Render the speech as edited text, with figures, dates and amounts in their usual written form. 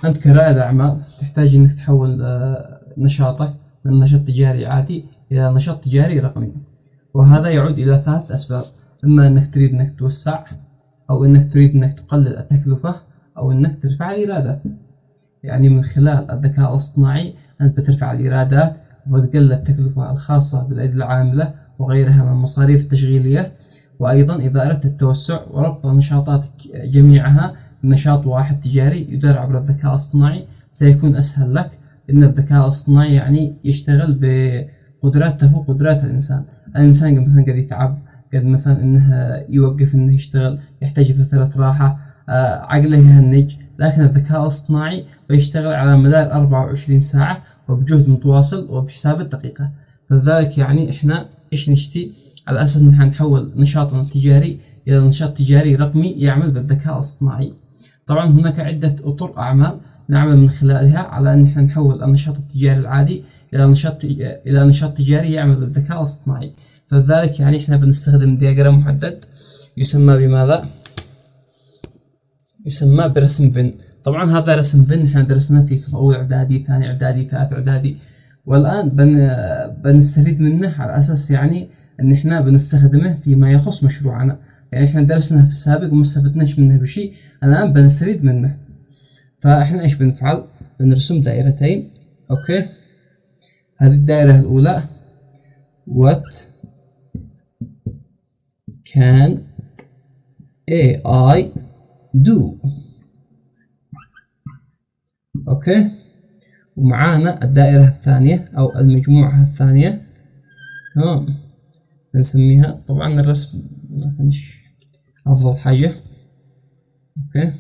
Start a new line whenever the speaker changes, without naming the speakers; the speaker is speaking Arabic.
أنت كرائد أعمال تحتاج إنك تحول نشاطك من نشاط تجاري عادي إلى نشاط تجاري رقمي، وهذا يعود إلى 3 أسباب: إما إنك تريد إنك توسع، أو إنك تريد إنك تقلل التكلفة، أو إنك ترفع الإيرادات. يعني من خلال الذكاء الاصطناعي أنت بترفع الإيرادات وتقلل التكلفة الخاصة بالأيدي العاملة وغيرها من المصاريف التشغيلية. وأيضا إذا أردت التوسع وربط نشاطاتك جميعها بنشاط واحد تجاري يدار عبر الذكاء الاصطناعي سيكون أسهل لك، لأن الذكاء الاصطناعي يعني يشتغل بقدرات تفوق قدرات الإنسان. الإنسان مثلا قد يتعب، قد مثلا إنه يوقف إنه يشتغل، يحتاج فترة راحة، عقله يهنج، لكن الذكاء الاصطناعي بيشتغل على مدار 24 ساعة وبجهد متواصل وبحساب الدقيقة. فلذلك يعني إحنا إيش نشتي؟ على أساس إن نحول نشاطنا التجاري إلى نشاط تجاري رقمي يعمل بالذكاء الاصطناعي. طبعا هناك عدة أطر أعمال نعمل من خلالها على أن إحنا نحول النشاط التجاري العادي إلى نشاط تجاري يعمل بالذكاء الاصطناعي. فلذلك يعني إحنا بنستخدم دياجرام محدد يسمى بماذا؟ يسمى برسم فين. طبعا هذا رسم فين احنا درسناه في صف أول إعدادي، ثاني إعدادي، ثالث إعدادي، والآن بنستفيد منه على أساس يعني إن إحنا بنستخدمه فيما يخص مشروعنا. يعني إحنا درسناه في السابق وما استفدناش منه بشيء، الآن بنستفيد منه. فإحنا إيش بنفعل؟ بنرسم دائرتين. أوكي، هذه الدائرة الأولى What can AI do؟ اوكي، ومعانا الدائرة الثانية او المجموعة الثانية. تمام، بنسميها، طبعا الرسم ما كانش افضل حاجة. اوكي.